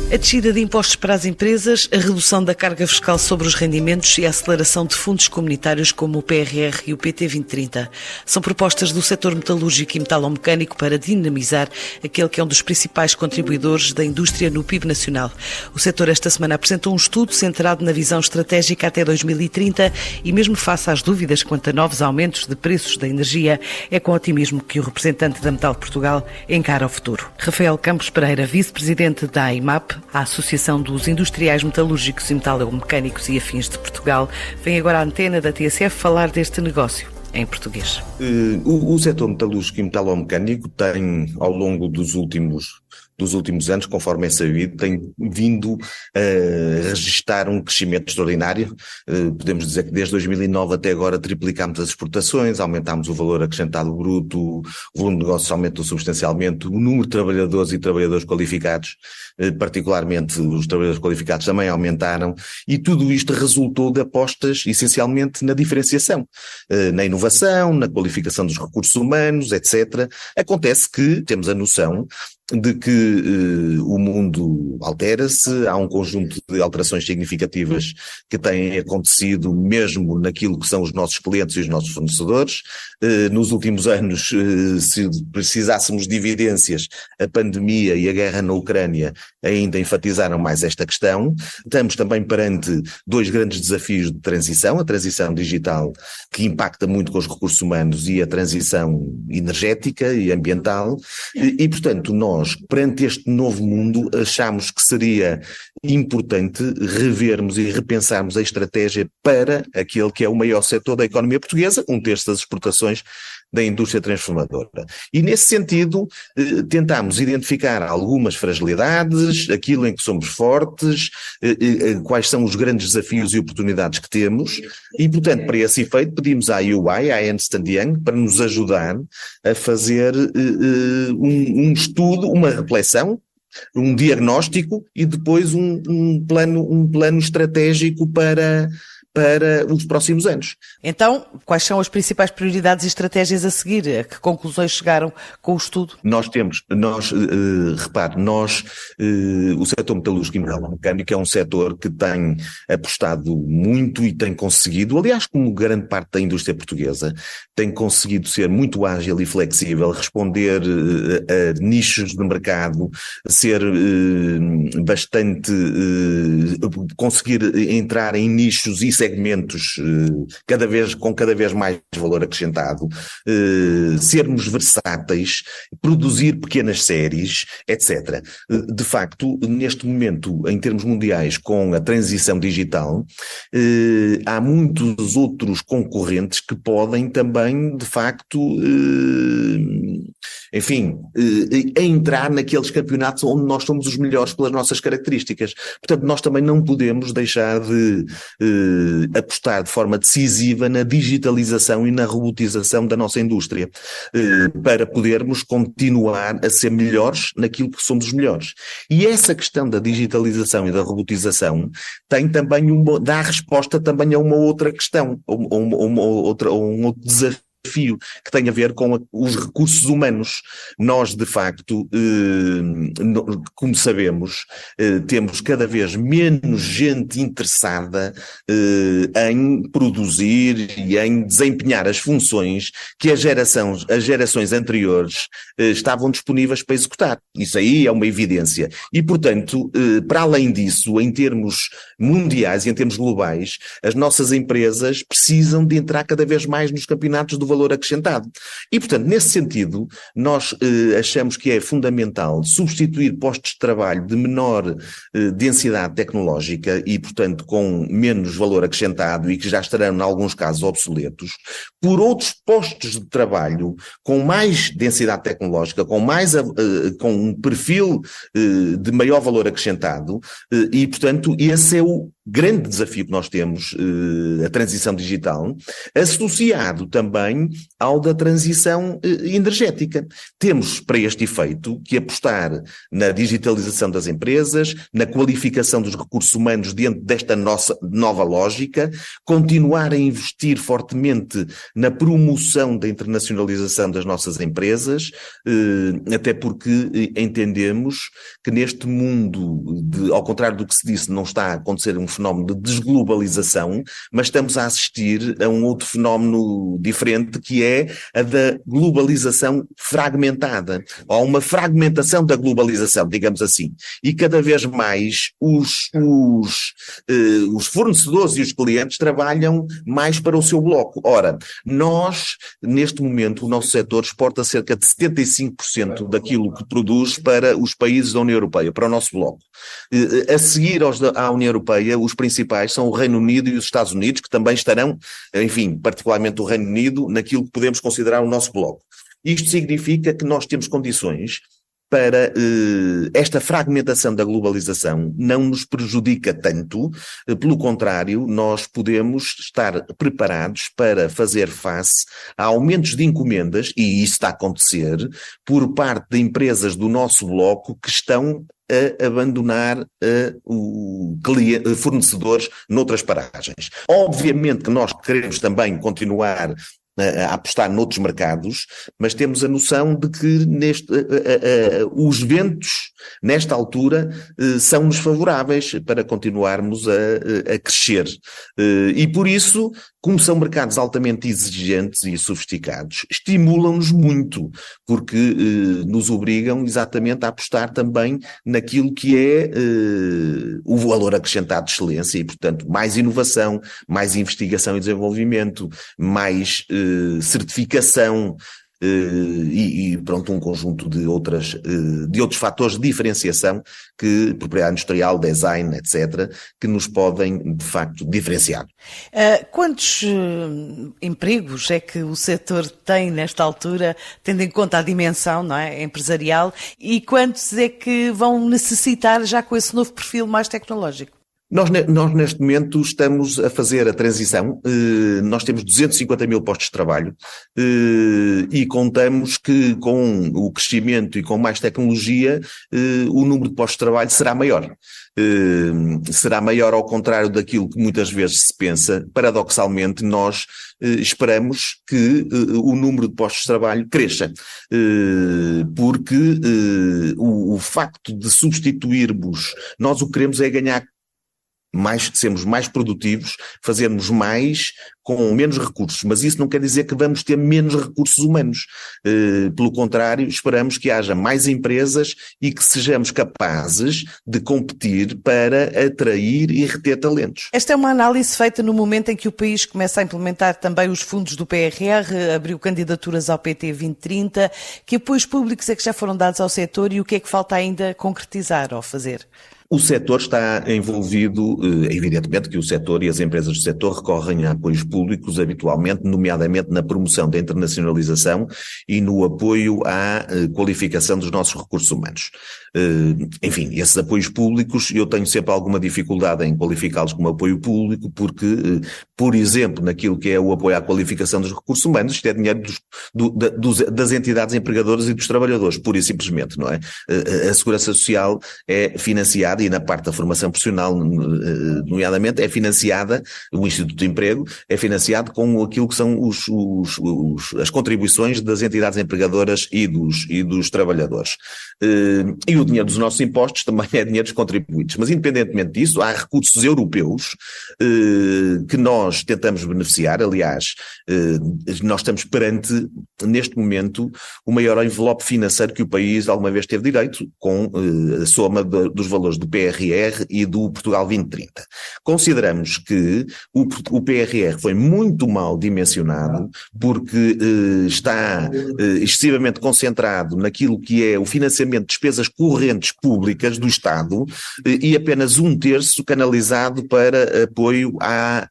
A descida de impostos para as empresas, a redução da carga fiscal sobre os rendimentos e a aceleração de fundos comunitários como o PRR e o PT 2030 são propostas do setor metalúrgico e metalomecânico para dinamizar aquele que é um dos principais contribuidores da indústria no PIB nacional. O setor esta semana apresentou um estudo centrado na visão estratégica até 2030 e mesmo face às dúvidas quanto a novos aumentos de preços da energia, é com otimismo que o representante da Metal Portugal encara o futuro. Rafael Campos Pereira, vice-presidente da AIMAP, a Associação dos Industriais Metalúrgicos e Metalomecânicos e Afins de Portugal, vem agora à antena da TSF falar deste negócio em português. O setor metalúrgico e metalomecânico tem, ao longo dos últimos anos, conforme é sabido, tem vindo a registrar um crescimento extraordinário. Podemos dizer que desde 2009 até agora triplicámos as exportações, aumentámos o valor acrescentado bruto, o volume de negócios aumentou substancialmente, o número de trabalhadores e trabalhadores qualificados, particularmente os trabalhadores qualificados, também aumentaram, e tudo isto resultou de apostas essencialmente na diferenciação, na inovação, na qualificação dos recursos humanos, etc. Acontece que temos a noção de que o mundo altera-se, há um conjunto de alterações significativas que têm acontecido mesmo naquilo que são os nossos clientes e os nossos fornecedores. Nos últimos anos, se precisássemos de evidências, a pandemia e a guerra na Ucrânia ainda enfatizaram mais esta questão. Estamos também perante dois grandes desafios de transição, a transição digital, que impacta muito com os recursos humanos, e a transição energética e ambiental, e portanto nós, perante este novo mundo, achamos que seria importante revermos e repensarmos a estratégia para aquele que é o maior setor da economia portuguesa, um terço das exportações da indústria transformadora. E nesse sentido, tentámos identificar algumas fragilidades, aquilo em que somos fortes, quais são os grandes desafios e oportunidades que temos, e portanto, para esse efeito, pedimos à EY, à Ernst & Young, para nos ajudar a fazer um estudo, uma reflexão, um diagnóstico e depois um plano estratégico para os próximos anos. Então, quais são as principais prioridades e estratégias a seguir? A que conclusões chegaram com o estudo? O setor metalúrgico e metalomecânico é um setor que tem apostado muito e tem conseguido, aliás, como grande parte da indústria portuguesa, tem conseguido ser muito ágil e flexível, responder a nichos de mercado, ser conseguir entrar em nichos e segmentos com cada vez mais valor acrescentado, sermos versáteis, produzir pequenas séries, etc. De facto, neste momento, em termos mundiais, com a transição digital, há muitos outros concorrentes que podem também, de facto, entrar naqueles campeonatos onde nós somos os melhores pelas nossas características. Portanto, nós também não podemos deixar de apostar de forma decisiva na digitalização e na robotização da nossa indústria, para podermos continuar a ser melhores naquilo que somos os melhores. E essa questão da digitalização e da robotização tem também dá resposta também a uma outra questão, um outro desafio que tem a ver com os recursos humanos. Nós, de facto, como sabemos, temos cada vez menos gente interessada em produzir e em desempenhar as funções que as gerações anteriores estavam disponíveis para executar. Isso aí é uma evidência. E, portanto, para além disso, em termos mundiais e em termos globais, as nossas empresas precisam de entrar cada vez mais nos campeonatos do valor acrescentado. E, portanto, nesse sentido, nós achamos que é fundamental substituir postos de trabalho de menor densidade tecnológica e, portanto, com menos valor acrescentado e que já estarão, em alguns casos, obsoletos, por outros postos de trabalho com mais densidade tecnológica, com um perfil de maior valor acrescentado, e, portanto, esse é grande desafio que nós temos, a transição digital, associado também ao da transição energética. Temos, para este efeito, que apostar na digitalização das empresas, na qualificação dos recursos humanos dentro desta nossa nova lógica, continuar a investir fortemente na promoção da internacionalização das nossas empresas, até porque entendemos que neste mundo, ao contrário do que se disse, não está a acontecer um fenómeno de desglobalização, mas estamos a assistir a um outro fenómeno diferente, que é a da globalização fragmentada, ou uma fragmentação da globalização, digamos assim. E cada vez mais os fornecedores e os clientes trabalham mais para o seu bloco. Ora, nós, neste momento, o nosso setor exporta cerca de 75% daquilo que produz para os países da União Europeia, para o nosso bloco. A seguir à União Europeia, os principais são o Reino Unido e os Estados Unidos, que também estarão, enfim, particularmente o Reino Unido, naquilo que podemos considerar o nosso bloco. Isto significa que nós temos condições para esta fragmentação da globalização não nos prejudica tanto, pelo contrário, nós podemos estar preparados para fazer face a aumentos de encomendas, e isso está a acontecer, por parte de empresas do nosso bloco que estão a abandonar fornecedores noutras paragens. Obviamente que nós queremos também continuar a apostar noutros mercados, mas temos a noção de que os ventos, nesta altura, são-nos favoráveis para continuarmos a crescer. E por isso, como são mercados altamente exigentes e sofisticados, estimulam-nos muito, porque nos obrigam exatamente a apostar também naquilo que é o valor acrescentado de excelência e, portanto, mais inovação, mais investigação e desenvolvimento, mais certificação e pronto, um conjunto de outros fatores de diferenciação, que propriedade industrial, design, etc., que nos podem, de facto, diferenciar. Quantos empregos é que o setor tem nesta altura, tendo em conta a dimensão, não é, empresarial, e quantos é que vão necessitar já com esse novo perfil mais tecnológico? Nós neste momento estamos a fazer a transição, nós temos 250 mil postos de trabalho e contamos que com o crescimento e com mais tecnologia o número de postos de trabalho será maior. Será maior ao contrário daquilo que muitas vezes se pensa. Paradoxalmente, nós esperamos que o número de postos de trabalho cresça, porque o facto de substituirmos, nós o que queremos é ganhar sermos mais produtivos, fazermos mais com menos recursos, mas isso não quer dizer que vamos ter menos recursos humanos. Pelo contrário, esperamos que haja mais empresas e que sejamos capazes de competir para atrair e reter talentos. Esta é uma análise feita no momento em que o país começa a implementar também os fundos do PRR, abriu candidaturas ao PT 2030. Que apoios públicos é que já foram dados ao setor e o que é que falta ainda concretizar ou fazer? O setor está envolvido, evidentemente que o setor e as empresas do setor recorrem a apoios públicos habitualmente, nomeadamente na promoção da internacionalização e no apoio à qualificação dos nossos recursos humanos. Enfim, esses apoios públicos, eu tenho sempre alguma dificuldade em qualificá-los como apoio público, porque, por exemplo, naquilo que é o apoio à qualificação dos recursos humanos, isto é dinheiro das entidades empregadoras e dos trabalhadores, pura e simplesmente, não é? A Segurança Social é financiada, e na parte da formação profissional, nomeadamente, é financiada, o Instituto de Emprego é financiado com aquilo que são as contribuições das entidades empregadoras e dos trabalhadores. E o dinheiro dos nossos impostos também é dinheiro dos contribuintes. Mas, independentemente disso, há recursos europeus que nós tentamos beneficiar. Aliás, nós estamos perante, neste momento, o maior envelope financeiro que o país alguma vez teve direito, com a soma dos valores do PRR e do Portugal 2030. Consideramos que o PRR foi muito mal dimensionado, porque está excessivamente concentrado naquilo que é o financiamento de despesas correntes correntes públicas do Estado e apenas 1/3 canalizado para apoio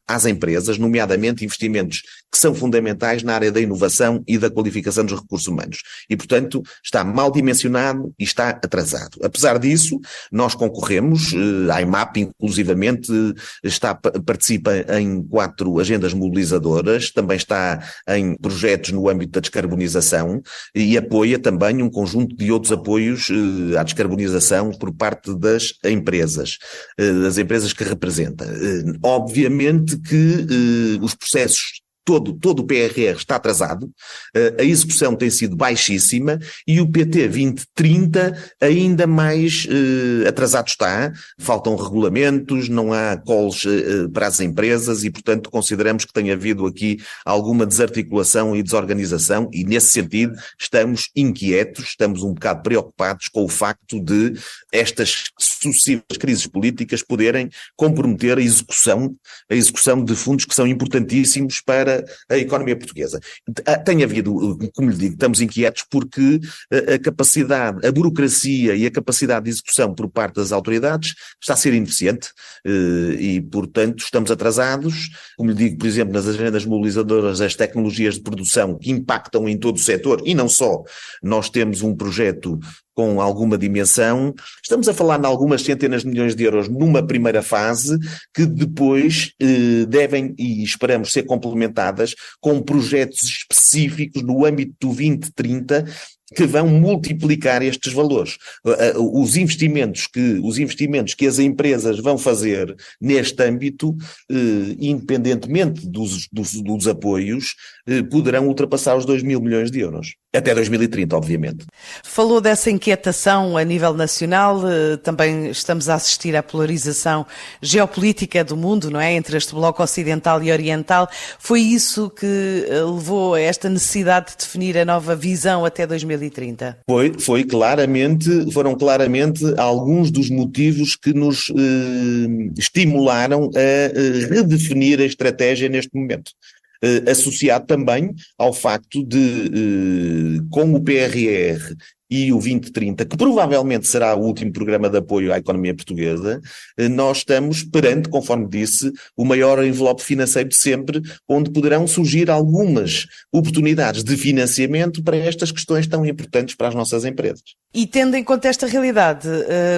às empresas, nomeadamente investimentos que são fundamentais na área da inovação e da qualificação dos recursos humanos. E, portanto, está mal dimensionado e está atrasado. Apesar disso, nós concorremos, a IMAP inclusivamente participa em 4 agendas mobilizadoras, também está em projetos no âmbito da descarbonização e apoia também um conjunto de outros apoios à descarbonização por parte das empresas que representa. Obviamente que os processos todo o PRR está atrasado, a execução tem sido baixíssima e o PT 2030 ainda mais atrasado está, faltam regulamentos, não há calls para as empresas e, portanto, consideramos que tem havido aqui alguma desarticulação e desorganização e, nesse sentido, estamos inquietos, estamos um bocado preocupados com o facto de estas sucessivas crises políticas poderem comprometer a execução de fundos que são importantíssimos para a economia portuguesa. Tem havido, como lhe digo, estamos inquietos porque a burocracia e a capacidade de execução por parte das autoridades está a ser ineficiente e, portanto, estamos atrasados. Como lhe digo, por exemplo, nas agendas mobilizadoras, as tecnologias de produção que impactam em todo o setor, e não só, nós temos um projeto com alguma dimensão, estamos a falar em algumas centenas de milhões de euros numa primeira fase, que depois devem e esperamos ser complementadas com projetos específicos no âmbito do 2030, que vão multiplicar estes valores. Os investimentos que as empresas vão fazer neste âmbito, independentemente dos apoios, poderão ultrapassar os 2.000 milhões de euros. Até 2030, obviamente. Falou dessa inquietação a nível nacional, também estamos a assistir à polarização geopolítica do mundo, não é? Entre este bloco ocidental e oriental. Foi isso que levou a esta necessidade de definir a nova visão até 2030? Foram claramente alguns dos motivos que nos estimularam a redefinir a estratégia neste momento. Associado também ao facto de, com o PRR e o 2030, que provavelmente será o último programa de apoio à economia portuguesa, nós estamos perante, conforme disse, o maior envelope financeiro de sempre, onde poderão surgir algumas oportunidades de financiamento para estas questões tão importantes para as nossas empresas. E tendo em conta esta realidade,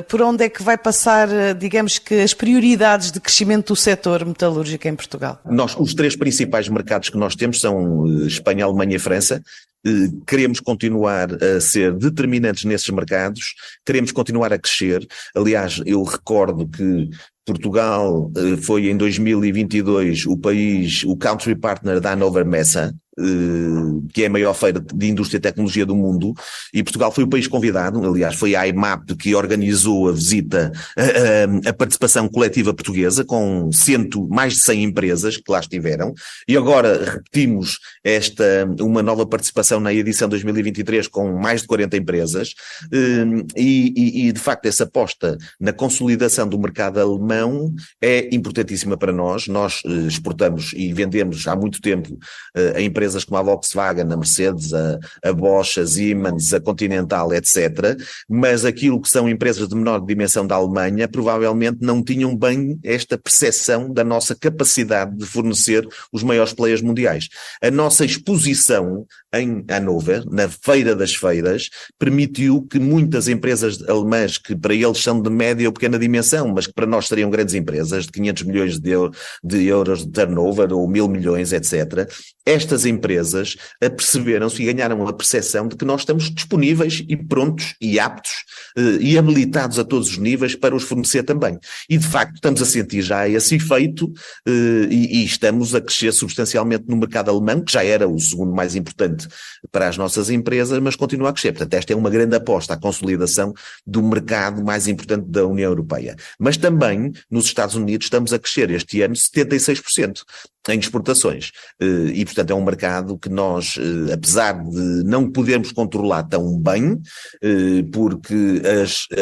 por onde é que vai passar, digamos que, as prioridades de crescimento do setor metalúrgico em Portugal? Os 3 principais mercados que nós temos são Espanha, Alemanha e França. Queremos continuar a ser determinantes nesses mercados, queremos continuar a crescer. Aliás, eu recordo que Portugal foi em 2022 o country partner da Hannover Messe, que é a maior feira de indústria e tecnologia do mundo, e Portugal foi o país convidado. Aliás, foi a IMAP que organizou a visita, a participação coletiva portuguesa, com mais de 100 empresas que lá estiveram, e agora repetimos uma nova participação na edição 2023 com mais de 40 empresas, e de facto essa aposta na consolidação do mercado alemão é importantíssima para nós. Nós exportamos e vendemos há muito tempo a empresas como a Volkswagen, a Mercedes, a Bosch, a Siemens, a Continental, etc. Mas aquilo que são empresas de menor dimensão da Alemanha provavelmente não tinham bem esta percepção da nossa capacidade de fornecer os maiores players mundiais. A nossa exposição em Hannover, na Feira das Feiras, permitiu que muitas empresas alemãs, que para eles são de média ou pequena dimensão, mas que para nós seriam grandes empresas, de 500 milhões de euros de turnover ou 1.000 milhões, etc., estas empresas aperceberam-se e ganharam a percepção de que nós estamos disponíveis e prontos e aptos e habilitados a todos os níveis para os fornecer também. E de facto estamos a sentir já esse efeito e estamos a crescer substancialmente no mercado alemão, que já era o segundo mais importante para as nossas empresas, mas continua a crescer. Portanto, esta é uma grande aposta à consolidação do mercado mais importante da União Europeia. Mas também nos Estados Unidos estamos a crescer este ano 76% em exportações. E, portanto, é um mercado que nós, apesar de não podermos controlar tão bem, porque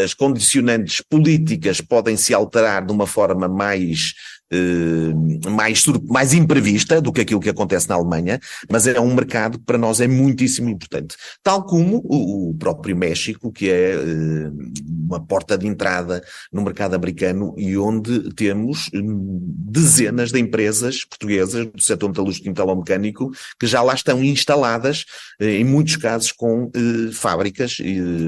as condicionantes políticas podem se alterar de uma forma mais mais imprevista do que aquilo que acontece na Alemanha, mas é um mercado que para nós é muitíssimo importante. Tal como o próprio México, que é uma porta de entrada no mercado americano e onde temos dezenas de empresas portuguesas do setor metalúrgico e metalomecânico que já lá estão instaladas, em muitos casos com fábricas,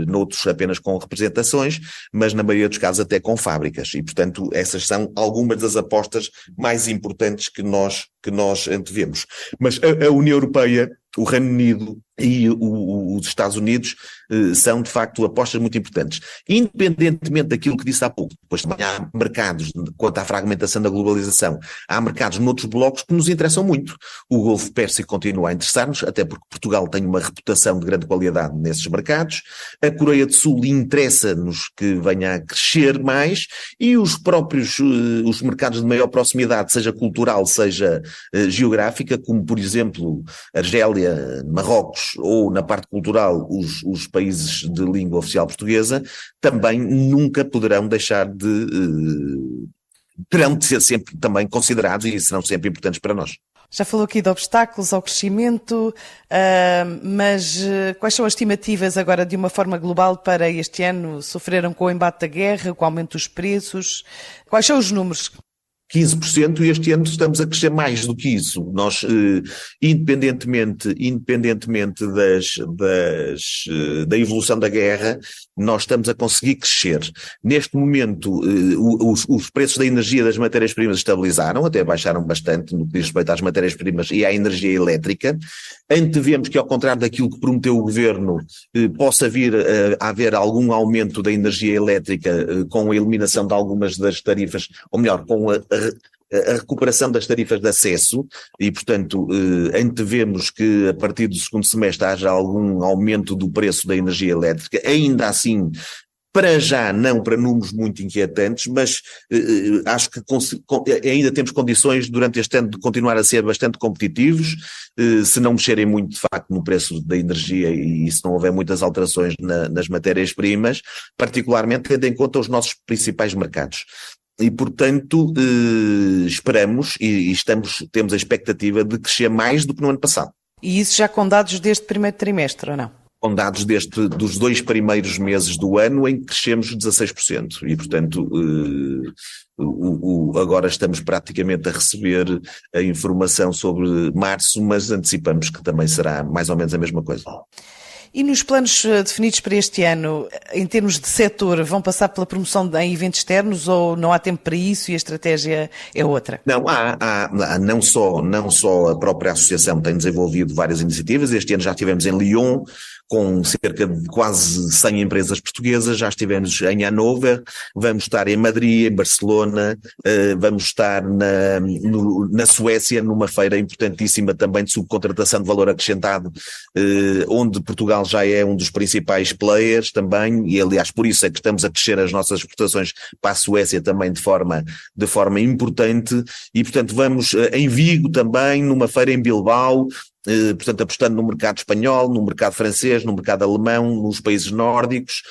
noutros apenas com representações, mas na maioria dos casos até com fábricas. E, portanto, essas são algumas das apostas mais importantes que nós antevemos. Mas a União Europeia, o Reino Unido e os Estados Unidos são, de facto, apostas muito importantes. Independentemente daquilo que disse há pouco, depois também há mercados, quanto à fragmentação da globalização, há mercados noutros blocos que nos interessam muito. O Golfo Pérsico continua a interessar-nos, até porque Portugal tem uma reputação de grande qualidade nesses mercados. A Coreia do Sul interessa-nos que venha a crescer mais e os próprios os mercados de maior proximidade, seja cultural, seja geográfica, como, por exemplo, Argélia, Marrocos ou, na parte cultural, os países de língua oficial portuguesa, também nunca poderão deixar terão de ser sempre também considerados e serão sempre importantes para nós. Já falou aqui de obstáculos ao crescimento, mas quais são as estimativas agora de uma forma global para este ano? Sofreram com o embate da guerra, com o aumento dos preços? Quais são os números? 15% e este ano estamos a crescer mais do que isso. Nós, independentemente da evolução da guerra, nós estamos a conseguir crescer. Neste momento, os preços da energia das matérias-primas estabilizaram, até baixaram bastante no que diz respeito às matérias-primas e à energia elétrica. Antevemos que, ao contrário daquilo que prometeu o Governo, possa vir a haver algum aumento da energia elétrica com a eliminação de algumas das tarifas, ou melhor, com a recuperação das tarifas de acesso e, portanto, antevemos que a partir do segundo semestre haja algum aumento do preço da energia elétrica, ainda assim, para já não para números muito inquietantes, mas acho que ainda temos condições durante este ano de continuar a ser bastante competitivos, se não mexerem muito de facto no preço da energia e se não houver muitas alterações nas matérias-primas, particularmente tendo em conta os nossos principais mercados. E, portanto, esperamos e temos a expectativa de crescer mais do que no ano passado. E isso já com dados deste primeiro trimestre, ou não? Com dados dos 2 primeiros meses do ano em que crescemos 16%. E, portanto, agora estamos praticamente a receber a informação sobre março, mas antecipamos que também será mais ou menos a mesma coisa. E nos planos definidos para este ano, em termos de setor, vão passar pela promoção em eventos externos ou não há tempo para isso e a estratégia é outra? Não, não só a própria associação tem desenvolvido várias iniciativas. Este ano já estivemos em Lyon, com cerca de quase 100 empresas portuguesas, já estivemos em Hannover, vamos estar em Madrid, em Barcelona, vamos estar na Suécia, numa feira importantíssima também de subcontratação de valor acrescentado, onde Portugal já é um dos principais players também, e aliás por isso é que estamos a crescer as nossas exportações para a Suécia também de forma importante, e portanto vamos em Vigo também, numa feira em Bilbao, portanto apostando no mercado espanhol, no mercado francês, no mercado alemão, nos países nórdicos,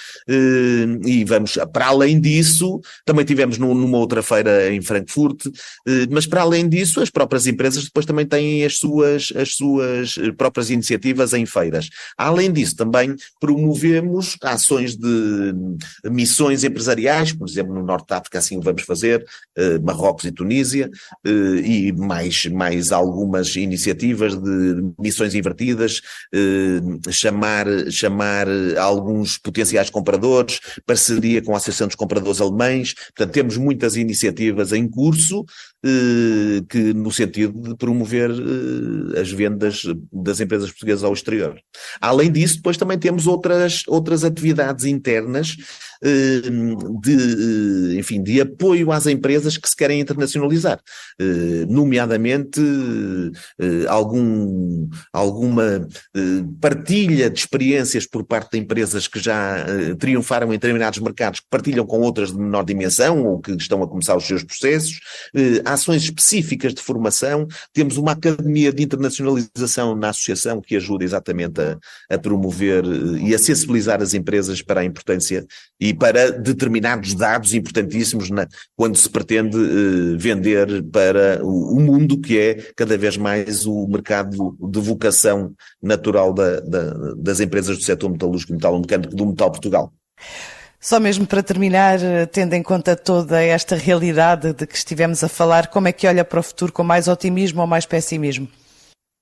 e vamos, para além disso, também tivemos numa outra feira em Frankfurt, mas para além disso as próprias empresas depois também têm as suas próprias iniciativas em feiras. Além disso também promovemos ações de missões empresariais, por exemplo no Norte de África assim o vamos fazer, Marrocos e Tunísia, e mais algumas iniciativas de missões invertidas, chamar alguns potenciais compradores, parceria com a Associação dos Compradores Alemães. Portanto, temos muitas iniciativas em curso que no sentido de promover as vendas das empresas portuguesas ao exterior. Além disso, depois também temos outras atividades internas de apoio às empresas que se querem internacionalizar, nomeadamente alguma partilha de experiências por parte de empresas que já triunfaram em determinados mercados, que partilham com outras de menor dimensão ou que estão a começar os seus processos, ações específicas de formação. Temos uma academia de internacionalização na associação que ajuda exatamente a promover e a sensibilizar as empresas para a importância e e para determinados dados importantíssimos quando se pretende vender para o mundo, que é cada vez mais o mercado de vocação natural das empresas do setor metalúrgico e metalomecânico do Metal Portugal. Só mesmo para terminar, tendo em conta toda esta realidade de que estivemos a falar, como é que olha para o futuro, com mais otimismo ou mais pessimismo?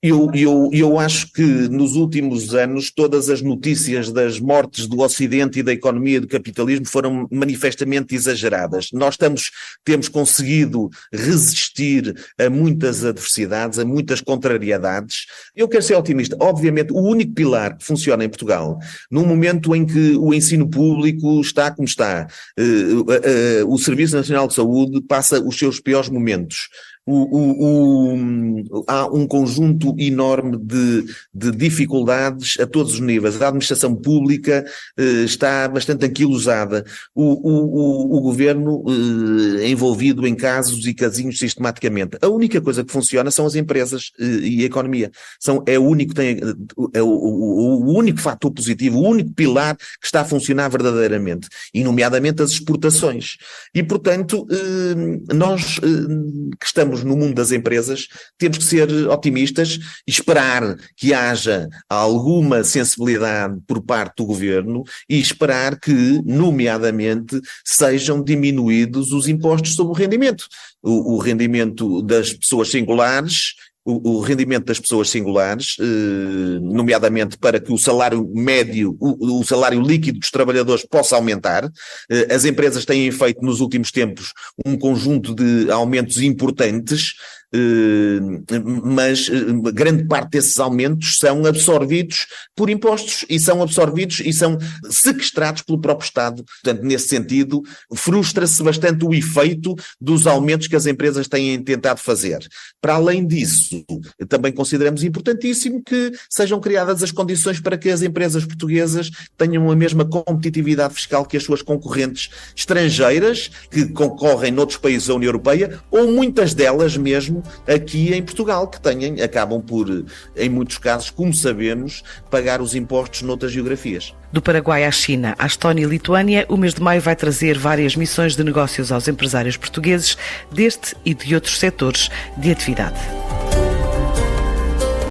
Eu acho que nos últimos anos todas as notícias das mortes do Ocidente e da economia e do capitalismo foram manifestamente exageradas. Nós temos conseguido resistir a muitas adversidades, a muitas contrariedades. Eu quero ser otimista. Obviamente, o único pilar que funciona em Portugal, num momento em que o ensino público está como está, o Serviço Nacional de Saúde passa os seus piores momentos. Há um conjunto enorme de dificuldades a todos os níveis. A administração pública está bastante anquilosada. O governo é envolvido em casos e casinhos sistematicamente. A única coisa que funciona são as empresas e a economia. É o único fator positivo, o único pilar que está a funcionar verdadeiramente, e nomeadamente as exportações. E, portanto, nós que estamos no mundo das empresas, temos que ser otimistas, esperar que haja alguma sensibilidade por parte do governo e esperar que, nomeadamente, sejam diminuídos os impostos sobre o rendimento. O rendimento das pessoas singulares, nomeadamente para que o salário médio, o salário líquido dos trabalhadores possa aumentar. As empresas têm feito nos últimos tempos um conjunto de aumentos importantes, mas grande parte desses aumentos são absorvidos por impostos e são sequestrados pelo próprio Estado. Portanto, nesse sentido, frustra-se bastante o efeito dos aumentos que as empresas têm tentado fazer. Para além disso, também consideramos importantíssimo que sejam criadas as condições para que as empresas portuguesas tenham a mesma competitividade fiscal que as suas concorrentes estrangeiras, que concorrem noutros países da União Europeia, ou muitas delas mesmo aqui em Portugal, que acabam por, em muitos casos, como sabemos, pagar os impostos noutras geografias. Do Paraguai à China, à Estónia e Lituânia, o mês de maio vai trazer várias missões de negócios aos empresários portugueses deste e de outros setores de atividade.